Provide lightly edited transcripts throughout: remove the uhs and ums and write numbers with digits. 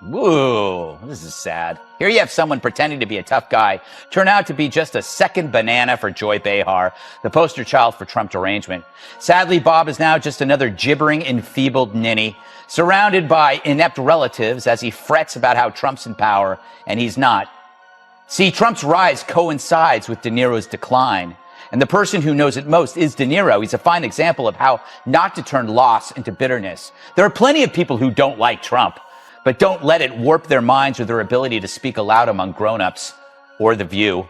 Woo, this is sad. Here you have someone pretending to be a tough guy turn out to be just a second banana for Joy Behar, the poster child for Trump derangement. Sadly, Bob is now just another gibbering, enfeebled ninny, surrounded by inept relatives as he frets about how Trump's in power and he's not. See, Trump's rise coincides with De Niro's decline. And the person who knows it most is De Niro. He's a fine example of how not to turn loss into bitterness. There are plenty of people who don't like Trump, but don't let it warp their minds or their ability to speak aloud among grown-ups or The View.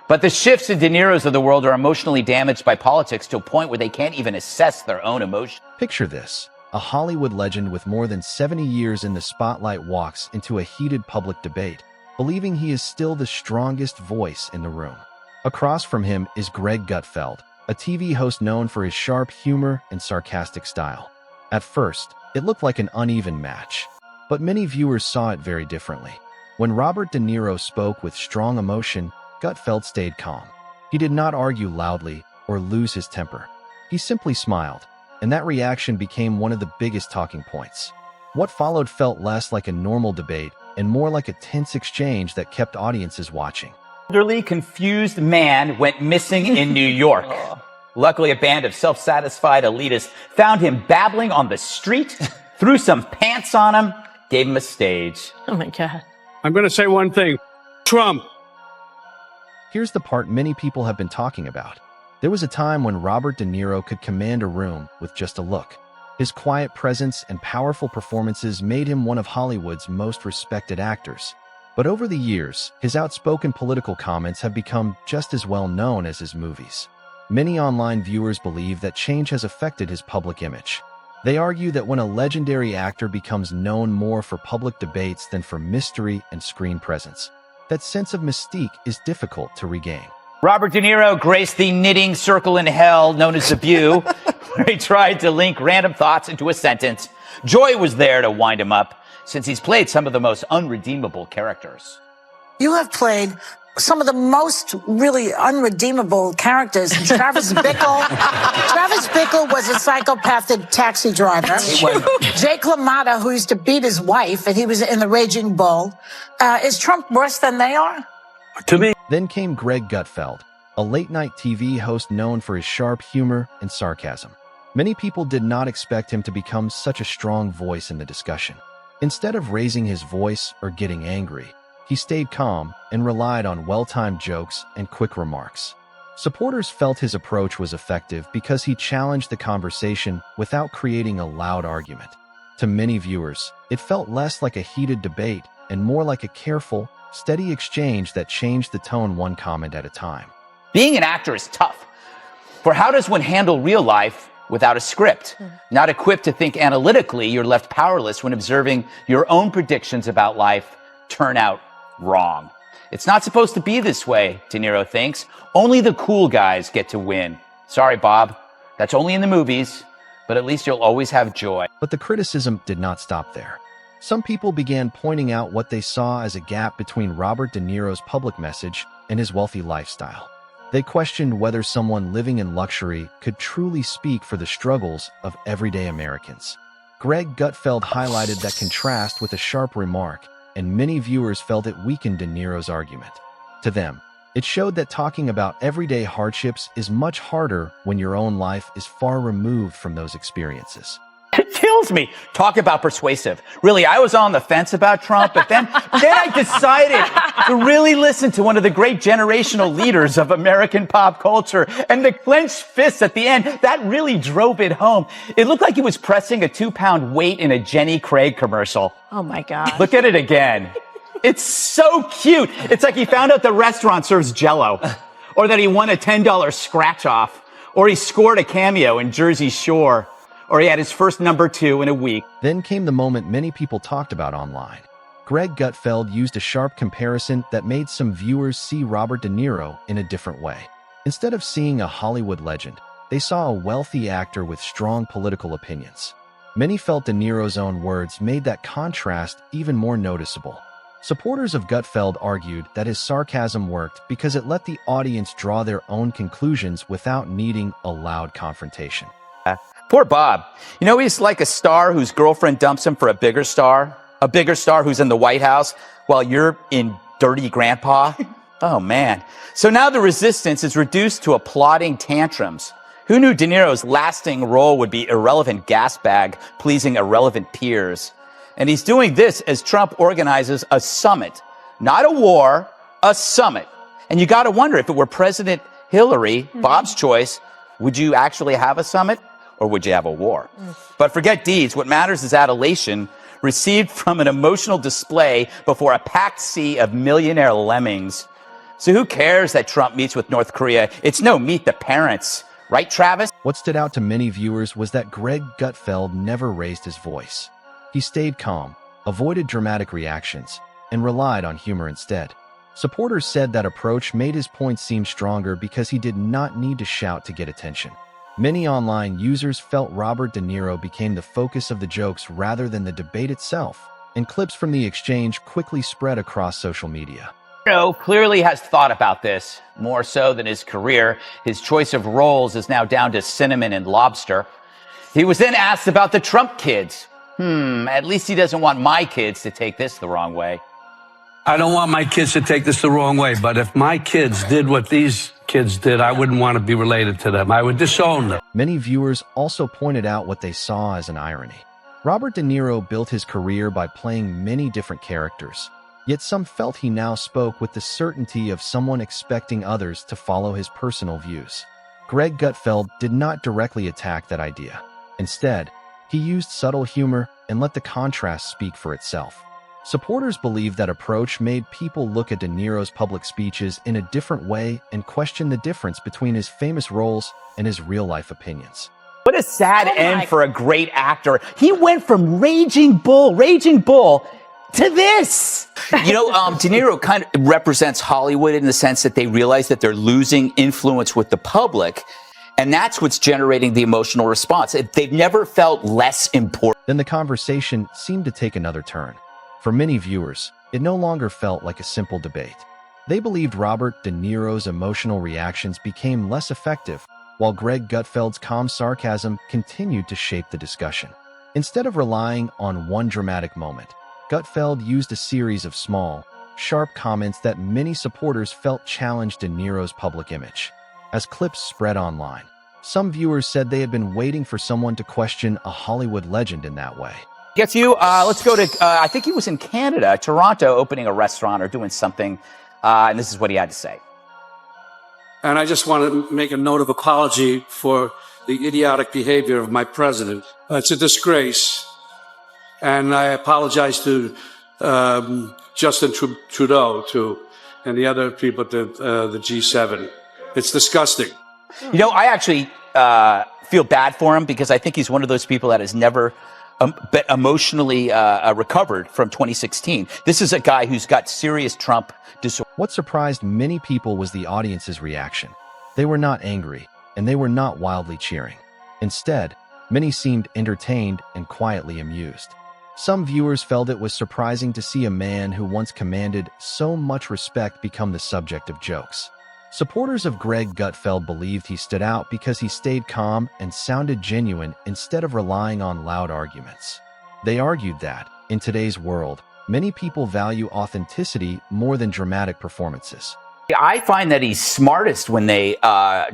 But the Schiffs and De Niros of the world are emotionally damaged by politics to a point where they can't even assess their own emotion. Picture this. A Hollywood legend with more than 70 years in the spotlight walks into a heated public debate, believing he is still the strongest voice in the room. Across from him is Greg Gutfeld, a TV host known for his sharp humor and sarcastic style. At first, it looked like an uneven match, but many viewers saw it very differently. When Robert De Niro spoke with strong emotion, Gutfeld stayed calm. He did not argue loudly or lose his temper. He simply smiled, and that reaction became one of the biggest talking points. What followed felt less like a normal debate and more like a tense exchange that kept audiences watching. Elderly, confused man went missing in New York. Luckily, a band of self-satisfied elitists found him babbling on the street, threw some pants on him, gave him a stage. Oh my God. I'm going to say one thing. Trump. Here's the part many people have been talking about. There was a time when Robert De Niro could command a room with just a look. His quiet presence and powerful performances made him one of Hollywood's most respected actors. But over the years, his outspoken political comments have become just as well known as his movies. Many online viewers believe that change has affected his public image. They argue that when a legendary actor becomes known more for public debates than for mystery and screen presence, that sense of mystique is difficult to regain. Robert De Niro graced the knitting circle in hell known as The View, where he tried to link random thoughts into a sentence. Joy was there to wind him up, since he's played some of the most unredeemable characters. You have played some of the most really unredeemable characters. Travis Bickle. Travis Bickle was a psychopathic taxi driver. Jake LaMotta, who used to beat his wife, and he was in The Raging Bull. Is Trump worse than they are? To me. Then came Greg Gutfeld, a late-night TV host known for his sharp humor and sarcasm. Many people did not expect him to become such a strong voice in the discussion. Instead of raising his voice or getting angry, he stayed calm and relied on well-timed jokes and quick remarks. Supporters felt his approach was effective because he challenged the conversation without creating a loud argument. To many viewers, it felt less like a heated debate and more like a careful, steady exchange that changed the tone one comment at a time. Being an actor is tough. For how does one handle real life without a script? Not equipped to think analytically, you're left powerless when observing your own predictions about life turn out wrong. It's not supposed to be this way, De Niro thinks. Only the cool guys get to win. Sorry, Bob. That's only in the movies, but at least you'll always have joy. But the criticism did not stop there. Some people began pointing out what they saw as a gap between Robert De Niro's public message and his wealthy lifestyle. They questioned whether someone living in luxury could truly speak for the struggles of everyday Americans. Greg Gutfeld highlighted that contrast with a sharp remark, and many viewers felt it weakened De Niro's argument. To them, it showed that talking about everyday hardships is much harder when your own life is far removed from those experiences. It kills me. Talk about persuasive. Really, I was on the fence about Trump, but then I decided to really listen to one of the great generational leaders of American pop culture. And the clenched fists at the end, that really drove it home. It looked like he was pressing a 2-pound weight in a Jenny Craig commercial. Oh my God. Look at it again. It's so cute. It's like he found out the restaurant serves Jell-O, or that he won a $10 scratch off, or he scored a cameo in Jersey Shore, or he had his first #2 in a week. Then came the moment many people talked about online. Greg Gutfeld used a sharp comparison that made some viewers see Robert De Niro in a different way. Instead of seeing a Hollywood legend, they saw a wealthy actor with strong political opinions. Many felt De Niro's own words made that contrast even more noticeable. Supporters of Gutfeld argued that his sarcasm worked because it let the audience draw their own conclusions without needing a loud confrontation. Poor Bob. You know, he's like a star whose girlfriend dumps him for a bigger star. A bigger star who's in the White House while you're in Dirty Grandpa? Oh, man. So now the resistance is reduced to applauding tantrums. Who knew De Niro's lasting role would be irrelevant gas bag pleasing irrelevant peers? And he's doing this as Trump organizes a summit. Not a war, a summit. And you got to wonder, if it were President Hillary, Bob's choice, would you actually have a summit or would you have a war? But forget deeds. What matters is adulation received from an emotional display before a packed sea of millionaire lemmings. So who cares that Trump meets with North Korea? It's no meet the parents. Right, Travis? What stood out to many viewers was that Greg Gutfeld never raised his voice. He stayed calm, avoided dramatic reactions, and relied on humor instead. Supporters said that approach made his point seem stronger because he did not need to shout to get attention. Many online users felt Robert De Niro became the focus of the jokes rather than the debate itself, and clips from the exchange quickly spread across social media. Niro clearly has thought about this, more so than his career. His choice of roles is now down to cinnamon and lobster. He was then asked about the Trump kids. At least he doesn't want my kids to take this the wrong way. I don't want my kids to take this the wrong way, but if my kids did what these kids did, I wouldn't want to be related to them. I would disown them. Many viewers also pointed out what they saw as an irony. Robert De Niro built his career by playing many different characters, yet some felt he now spoke with the certainty of someone expecting others to follow his personal views. Greg Gutfeld did not directly attack that idea. Instead, he used subtle humor and let the contrast speak for itself. Supporters believe that approach made people look at De Niro's public speeches in a different way and question the difference between his famous roles and his real-life opinions. What a sad end for a great actor. He went from Raging Bull to this. You know, De Niro kind of represents Hollywood in the sense that they realize that they're losing influence with the public, and that's what's generating the emotional response. They've never felt less important. Then the conversation seemed to take another turn. For many viewers, it no longer felt like a simple debate. They believed Robert De Niro's emotional reactions became less effective, while Greg Gutfeld's calm sarcasm continued to shape the discussion. Instead of relying on one dramatic moment, Gutfeld used a series of small, sharp comments that many supporters felt challenged De Niro's public image. As clips spread online, some viewers said they had been waiting for someone to question a Hollywood legend in that way. Gets you. Let's go to, I think he was in Canada, Toronto, opening a restaurant or doing something. And this is what he had to say. And I just want to make a note of apology for the idiotic behavior of my president. It's a disgrace. And I apologize to Justin Trudeau, and the other people at the G7. It's disgusting. You know, I actually feel bad for him because I think he's one of those people that has never but emotionally recovered from 2016. This is a guy who's got serious Trump disorder. What surprised many people was the audience's reaction. They were not angry, and they were not wildly cheering. Instead, many seemed entertained and quietly amused. Some viewers felt it was surprising to see a man who once commanded so much respect become the subject of jokes. Supporters of Greg Gutfeld believed he stood out because he stayed calm and sounded genuine instead of relying on loud arguments. They argued that, in today's world, many people value authenticity more than dramatic performances. I find that he's smartest when they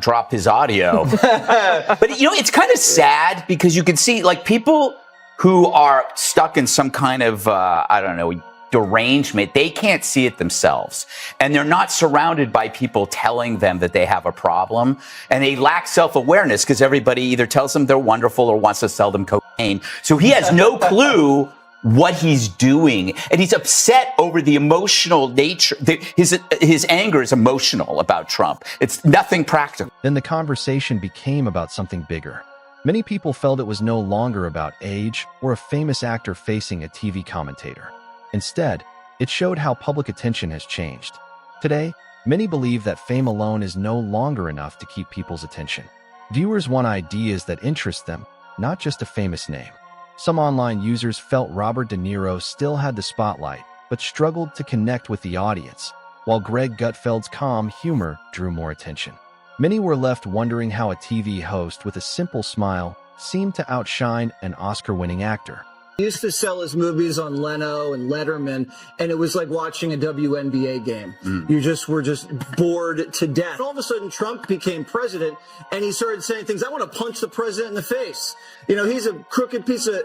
drop his audio. But, you know, it's kind of sad because you can see, like, people who are stuck in some kind of, I don't know, derangement, they can't see it themselves. And they're not surrounded by people telling them that they have a problem. And they lack self-awareness because everybody either tells them they're wonderful or wants to sell them cocaine. So he has no clue what he's doing. And he's upset over the emotional nature. His anger is emotional about Trump. It's nothing practical. Then the conversation became about something bigger. Many people felt it was no longer about age or a famous actor facing a TV commentator. Instead, it showed how public attention has changed. Today, many believe that fame alone is no longer enough to keep people's attention. Viewers want ideas that interest them, not just a famous name. Some online users felt Robert De Niro still had the spotlight, but struggled to connect with the audience, while Greg Gutfeld's calm humor drew more attention. Many were left wondering how a TV host with a simple smile seemed to outshine an Oscar-winning actor. He used to sell his movies on Leno and Letterman, and it was like watching a WNBA game. You just were just bored to death. All of a sudden, Trump became president, and he started saying things, I want to punch the president in the face. You know, he's a crooked piece of...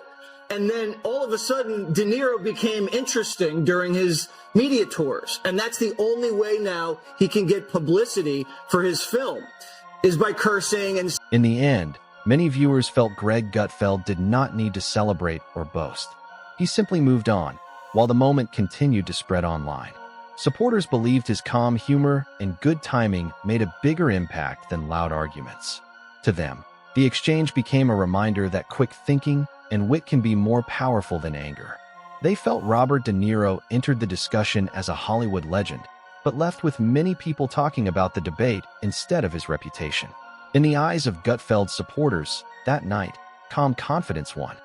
And then all of a sudden, De Niro became interesting during his media tours. And that's the only way now he can get publicity for his film, is by cursing and... In the end, many viewers felt Greg Gutfeld did not need to celebrate or boast. He simply moved on, while the moment continued to spread online. Supporters believed his calm humor and good timing made a bigger impact than loud arguments. To them, the exchange became a reminder that quick thinking and wit can be more powerful than anger. They felt Robert De Niro entered the discussion as a Hollywood legend, but left with many people talking about the debate instead of his reputation. In the eyes of Gutfeld's supporters, that night, calm confidence won.